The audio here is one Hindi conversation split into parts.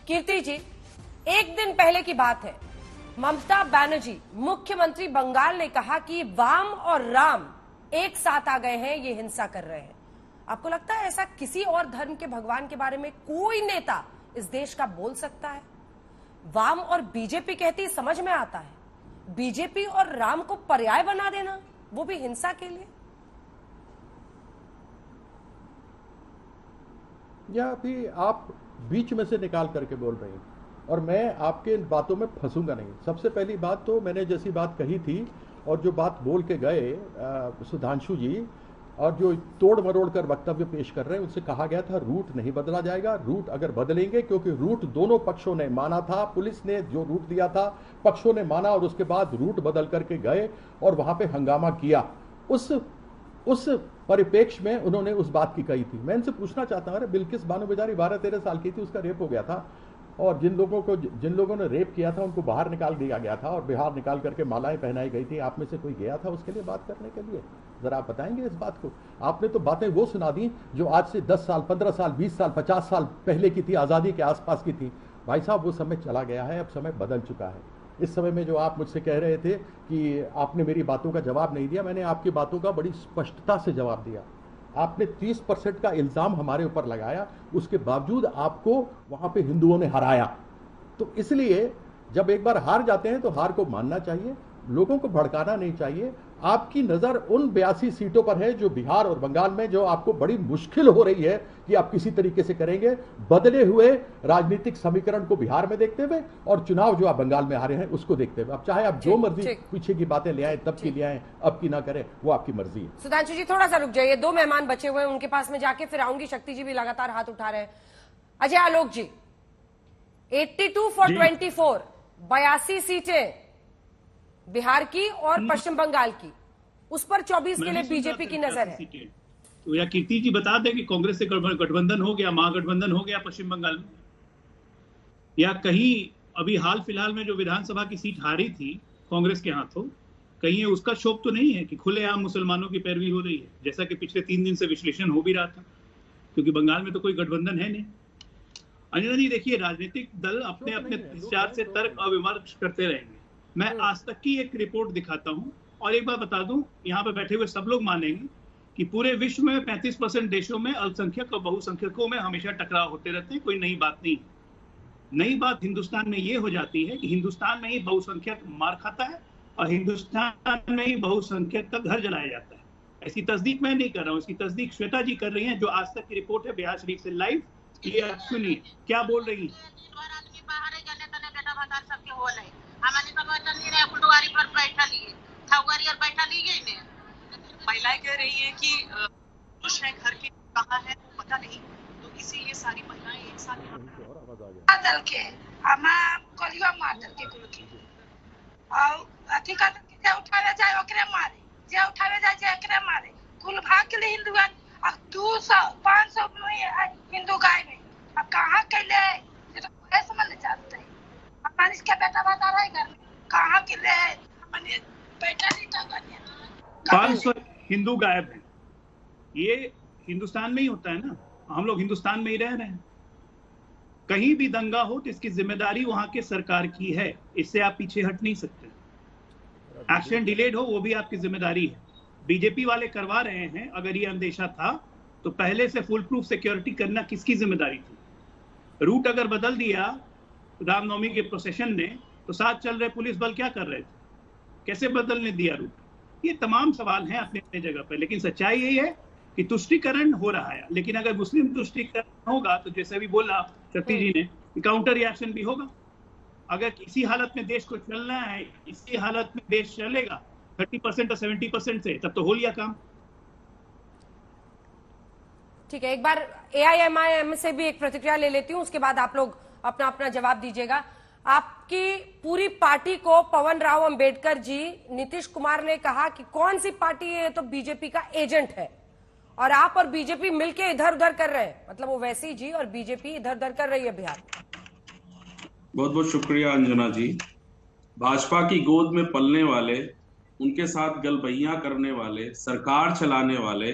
कीर्ति जी, एक दिन पहले की बात है, ममता बनर्जी मुख्यमंत्री बंगाल ने कहा कि वाम और राम एक साथ आ गए हैं, ये हिंसा कर रहे हैं। आपको लगता है ऐसा किसी और धर्म के भगवान के बारे में कोई नेता इस देश का बोल सकता है? वाम और बीजेपी कहती समझ में आता है, बीजेपी और राम को पर्याय बना देना, वो भी हिंसा के लिए। या भी आप बीच में से निकाल करके बोल रहे हैं और मैं आपके इन बातों में फंसूंगा नहीं। सबसे पहली बात तो मैंने जैसी बात कही थी और जो बात बोल के गए सुधांशु जी और जो तोड़ मरोड़ कर वक्तव्य पेश कर रहे हैं, उनसे कहा गया था रूट नहीं बदला जाएगा। रूट अगर बदलेंगे, क्योंकि रूट दोनों पक्षों ने माना था, पुलिस ने जो रूट दिया था पक्षों ने माना और उसके बाद रूट बदल करके गए और वहां पे हंगामा किया। उस परिप्रेक्ष्य में उन्होंने उस बात की कही थी। मैं इनसे पूछना चाहता हूँ, अरे बिल्किस बानो बेचारी 12-13 साल की थी, उसका रेप हो गया था और जिन लोगों ने रेप किया था उनको बाहर निकाल दिया गया था और बाहर निकाल करके मालाएं पहनाई गई थी। आप में से कोई गया था उसके लिए बात करने के लिए? जरा आप बताएंगे इस बात को। आपने तो बातें वो सुना दी जो आज से 10 साल, 15 साल, 20 साल, 50 साल पहले की थी, आज़ादी के आसपास की थी। भाई साहब, वो समय चला गया है, अब समय बदल चुका है। इस समय में जो आप मुझसे कह रहे थे कि आपने मेरी बातों का जवाब नहीं दिया, मैंने आपकी बातों का बड़ी स्पष्टता से जवाब दिया। आपने 30% का इल्जाम हमारे ऊपर लगाया, उसके बावजूद आपको वहां पे हिंदुओं ने हराया। तो इसलिए जब एक बार हार जाते हैं तो हार को मानना चाहिए, लोगों को भड़काना नहीं चाहिए। आपकी नजर उन 82 सीटों पर है जो बिहार और बंगाल में, जो आपको बड़ी मुश्किल हो रही है कि आप किसी तरीके से करेंगे, बदले हुए राजनीतिक समीकरण को बिहार में देखते हुए और चुनाव जो आप बंगाल में हारे हैं उसको देखते हुए। अब चाहे आप जो मर्जी पीछे की बातें ले आए, तब की ले आए, अब की ना करें, वो आपकी मर्जी है। सुधांशु जी थोड़ा सा रुक जाइए, 2 मेहमान बचे हुए हैं, उनके पास में जाके फिर आऊंगी। शक्ति जी भी लगातार हाथ उठा रहे हैं। अजय आलोक जी, 82 for 24, 82 सीटें बिहार की और पश्चिम बंगाल की, उस पर 24 के लिए बीजेपी की नजर है। तो या कीर्ति जी बता दें कि कांग्रेस से गठबंधन हो गया, महागठबंधन हो गया पश्चिम बंगाल में, या कहीं अभी हाल फिलहाल में जो विधानसभा की सीट हारी थी कांग्रेस के हाथों, कहीं उसका शोक तो नहीं है कि खुलेआम मुसलमानों की पैरवी हो रही है, जैसा कि पिछले 3 दिन से विश्लेषण हो भी रहा था, क्योंकि बंगाल में तो कोई गठबंधन है नहीं। अंजना जी देखिए, राजनीतिक दल अपने अपने विचार से तर्क और विमर्श करते रहेंगे। मैं आज तक की एक रिपोर्ट दिखाता हूं और एक बात बता दूं, यहाँ पे बैठे हुए सब लोग मानेंगे कि पूरे विश्व में 35% देशों में अल्पसंख्यक और बहुसंख्यकों में हमेशा टकराव होते रहते हैं, कोई नई बात नहीं। नई बात हिंदुस्तान में ये हो जाती है कि हिंदुस्तान में ही बहुसंख्यक मार खाता है और हिंदुस्तान में ही बहुसंख्यक का घर जलाया जाता है। ऐसी तस्दीक मैं नहीं कर रहा हूँ, इसकी तस्दीक श्वेता जी कर रही हैं, जो आज तक की रिपोर्ट है बिहार शरीफ से लाइव। ये आप सुनिए क्या बोल रही है। महिलाएं कह रही है कि पुरुष है घर के कहाँ है वो पता नहीं, तो इसीलिए सारी महिलाएं एक साथ दल के कलिया मार दल के कुल की और अथी का जे उठावे जाए ओकरे मारे, जे उठावे जाए जे एकरे मारे, कुल भाग के लिए हिंदुआ अब 200-500 हिंदू गाय में अब कहाँ के ले ये तो कोई समझ नहीं चाहते। हमारे इसके बेटा बता रहा है घर में कहाँ के ले हमने बेटा नहीं था 500 हिंदू गायब है। ये हिंदुस्तान में ही होता है ना, हम लोग हिंदुस्तान में ही रह रहे हैं। कहीं भी दंगा हो तो इसकी जिम्मेदारी वहां के सरकार की है, इससे आप पीछे हट नहीं सकते। एक्शन डिलेड हो वो भी आपकी जिम्मेदारी है। बीजेपी वाले करवा रहे हैं, अगर ये अंदेशा था तो पहले से फुल प्रूफ सिक्योरिटी करना किसकी जिम्मेदारी थी? रूट अगर बदल दिया रामनवमी के प्रोसेशन ने तो साथ चल रहे पुलिस बल क्या कर रहे थे? कैसे बदलने दिया रूट? ये तमाम सवाल हैं अपने अपने जगह पर, लेकिन सच्चाई यही है कि तुष्टीकरण हो रहा है। लेकिन अगर मुस्लिम तुष्टीकरण होगा तो जैसे भी बोला शक्ति जी ने, काउंटर रिएक्शन भी होगा। अगर इसी हालत में देश को चलना है, इसी हालत में देश चलेगा 30% और 70% से, तब तो हो लिया काम। ठीक है, एक बार AIMIM से भी एक प्रतिक्रिया ले लेती हूं, उसके बाद आप लोग अपना अपना जवाब दीजिएगा। आपकी पूरी पार्टी को पवन राव अंबेडकर जी, नीतीश कुमार ने कहा कि कौन सी पार्टी है, तो बीजेपी का एजेंट है और आप और बीजेपी मिलके इधर उधर कर रहे हैं। मतलब वो वैसी जी और बीजेपी इधर उधर कर रही है बिहार। बहुत बहुत शुक्रिया अंजना जी। भाजपा की गोद में पलने वाले, उनके साथ गलबैयां करने वाले, सरकार चलाने वाले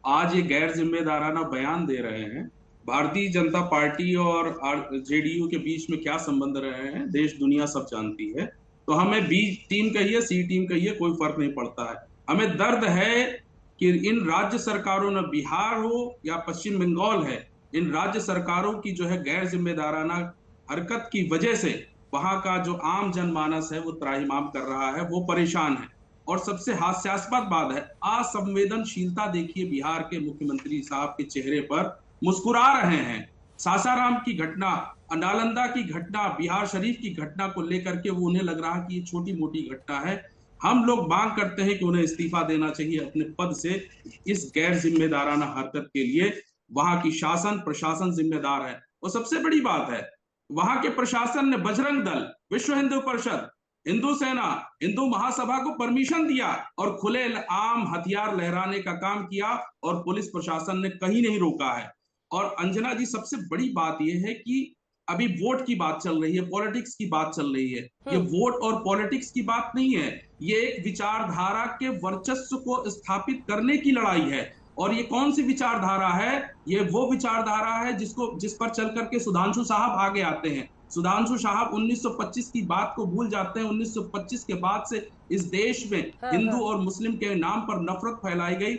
आज ये गैर जिम्मेदाराना बयान दे रहे हैं भारतीय जनता पार्टी और जेडीयू के बीच में क्या संबंध रहे हैं देश दुनिया सब जानती है। तो हमें बी टीम कहिए सी टीम कहिए कोई फर्क नहीं पड़ता है। हमें दर्द है कि इन राज्य सरकारों न बिहार हो या पश्चिम बंगाल है, इन राज्य सरकारों की जो है गैर जिम्मेदाराना हरकत की वजह से वहां का जो आम जनमानस है वो त्राहिमाम कर रहा है, वो परेशान है। और सबसे हास्यास्पद बात है, असंवेदनशीलता देखिए बिहार के मुख्यमंत्री साहब के चेहरे पर, मुस्कुरा रहे हैं। सासाराम की घटना, नालंदा की घटना, बिहार शरीफ की घटना को लेकर के वो उन्हें लग रहा कि ये छोटी मोटी घटना है। हम लोग मांग करते हैं कि उन्हें इस्तीफा देना चाहिए अपने पद से। इस गैर जिम्मेदाराना हरकत के लिए वहां की शासन प्रशासन जिम्मेदार है। और सबसे बड़ी बात है, वहां के प्रशासन ने बजरंग दल, विश्व हिंदू परिषद, हिंदू सेना, हिंदू महासभा को परमिशन दिया और खुले आम हथियार लहराने का काम किया और पुलिस प्रशासन ने कहीं नहीं रोका है। और अंजना जी, सबसे बड़ी बात यह है कि अभी वोट की बात चल रही है, पॉलिटिक्स की बात चल रही है। ये वोट और पॉलिटिक्स की बात नहीं है, ये एक विचारधारा के वर्चस्व को स्थापित करने की लड़ाई है। और ये कौन सी विचारधारा है? ये वो विचारधारा है जिस पर चल करके सुधांशु साहब आगे आते हैं। सुधांशु साहब 1925 की बात को भूल जाते हैं। 1925 के बाद से इस देश में हिंदू और मुस्लिम के नाम पर नफरत फैलाई गई।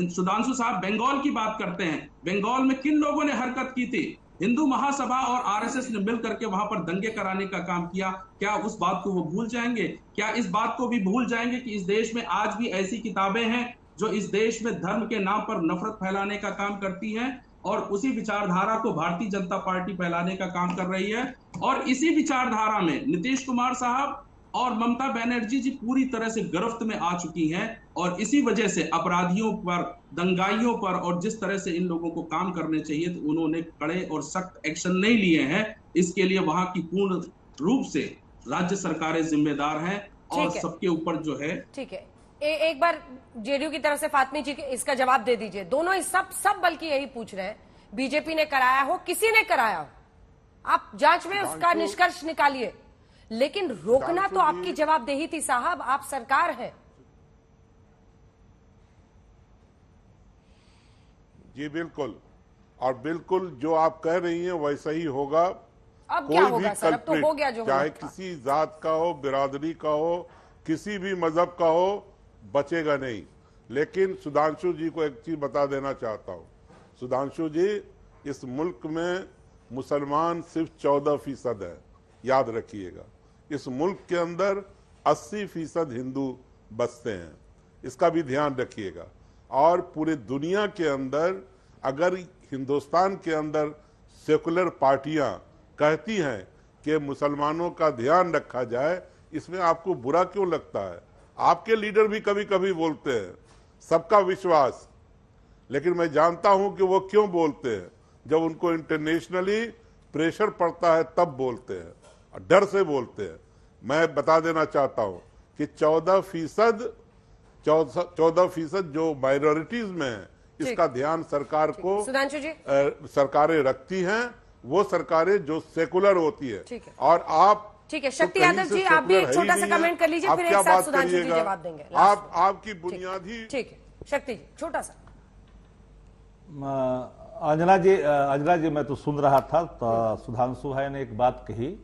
सुधांशु साहब बंगाल की बात करते हैं। बंगाल में किन लोगों ने हरकत की थी? हिंदू महासभा और आरएसएस ने मिल करके वहां पर दंगे कराने का काम किया। क्या उस बात को वो भूल जाएंगे? क्या इस बात को भी भूल जाएंगे कि इस देश में आज भी ऐसी किताबें हैं जो इस देश में धर्म के नाम पर नफरत फैलाने का काम करती हैं? और उसी विचारधारा को भारतीय जनता पार्टी फैलाने का काम कर रही है। और इसी विचारधारा में नीतीश कुमार साहब और ममता बनर्जी जी पूरी तरह से गिरफ्त में आ चुकी हैं। और इसी वजह से अपराधियों पर, दंगाइयों पर और जिस तरह से इन लोगों को काम करने चाहिए तो उन्होंने कड़े और सख्त एक्शन नहीं लिए हैं। इसके लिए वहां की पूर्ण रूप से राज्य सरकारें जिम्मेदार हैं और सबके ऊपर जो है। ठीक है, एक बार जेडीयू की तरफ से फातमी जी इसका जवाब दे दीजिए। दोनों ही सब बल्कि यही पूछ रहे हैं, बीजेपी ने कराया हो, किसी ने कराया हो, आप जांच में उसका निष्कर्ष निकालिए, लेकिन रोकना तो आपकी जवाबदेही थी साहब, आप सरकार है। जी बिल्कुल, और बिल्कुल जो आप कह रही हैं वैसा ही होगा। अब क्या होगा सर? अब तो हो गया जो चाहे किसी जात का हो, बिरादरी का हो, किसी भी मजहब का हो, बचेगा नहीं। लेकिन सुधांशु जी को एक चीज बता देना चाहता हूं। सुधांशु जी, इस मुल्क में मुसलमान सिर्फ 14% है, याद रखिएगा। इस मुल्क के अंदर 80% हिंदू बसते हैं, इसका भी ध्यान रखिएगा। और पूरे दुनिया के अंदर अगर हिंदुस्तान के अंदर सेकुलर पार्टियां कहती हैं कि मुसलमानों का ध्यान रखा जाए, इसमें आपको बुरा क्यों लगता है? आपके लीडर भी कभी कभी बोलते हैं सबका विश्वास, लेकिन मैं जानता हूं कि वो क्यों बोलते हैं। जब उनको इंटरनेशनली प्रेशर पड़ता है तब बोलते हैं, डर से बोलते हैं। मैं बता देना चाहता हूं कि 14% जो माइनॉरिटीज में है, इसका ध्यान सरकार को, सरकारें रखती हैं, वो सरकारें जो सेकुलर होती है। और आप, ठीक है, शक्ति यादव जी, आप भी एक छोटा सा कमेंट कर लीजिए, फिर एक साथ सुधांशु जी जवाब देंगे। आपकी बुनियादी, ठीक है, शक्ति जी छोटा सा। अंजना जी मैं तो सुन रहा था, तो सुधांशु भाई ने एक बात कही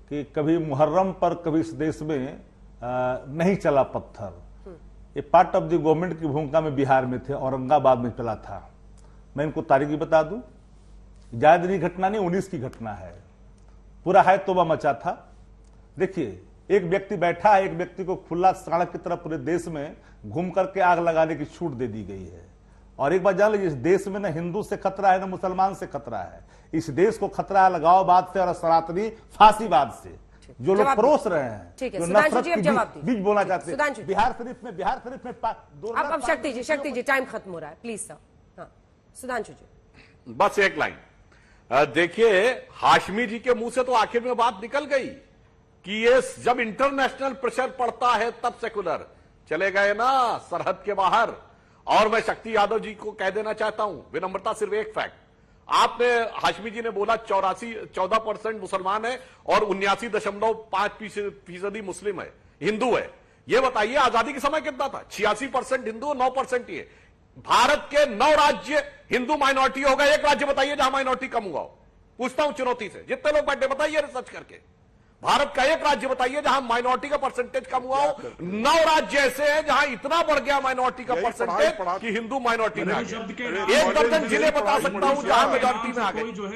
कि कभी मुहर्रम पर कभी इस देश में नहीं चला पत्थर। ये पार्ट ऑफ द गवर्नमेंट की भूमिका में बिहार में थे, औरंगाबाद में चला था। मैं इनको तारीख भी बता दूं, ज्यादा दिन घटना नहीं, 19 की घटना है। पूरा है तोबा मचा था। देखिए, एक व्यक्ति बैठा है, एक व्यक्ति को खुला सड़क की तरफ पूरे देश में घूम करके आग लगाने की छूट दे दी गई है। और एक बात जान लीजिए, इस देश में ना हिंदू से खतरा है ना मुसलमान से खतरा है। इस देश को खतरा है लगाववाद से और सनातनी फांसीवाद से, जो लोग परोस रहे हैं, जो नफरत की बीज बोलना चाहते हैं। बिहार शरीफ में अब शक्ति जी टाइम खत्म हो रहा है, प्लीज सर। हाँ, सुधांशु जी बस एक लाइन देखिए, हाशमी जी के मुंह से तो आखिर में बात निकल गई कि ये जब इंटरनेशनल प्रेशर पड़ता है तब सेकुलर चले गए ना सरहद के बाहर। और मैं शक्ति यादव जी को कह देना चाहता हूं विनम्रता, सिर्फ एक फैक्ट आपने, हाशमी जी ने बोला 14% मुसलमान है और 79.5% मुस्लिम है, हिंदू है। ये बताइए आजादी के समय कितना था? 86% हिंदू और 9% ही है। भारत के 9 राज्य हिंदू माइनॉरिटी हो गए, एक राज्य बताइए जहां माइनॉरिटी कम हुआ हो। पूछता हूं चुनौती से, जितने लोग बैठे बताइए रिसर्च करके, भारत का एक राज्य बताइए जहां माइनॉरिटी का परसेंटेज कम हुआ हो। 9 राज्य ऐसे हैं जहां इतना बढ़ गया माइनॉरिटी का परसेंटेज कि हिंदू माइनॉरिटी में आ गया। एक दर्जन जिले बता सकता हूं जहां मेजॉरिटी में आ गए।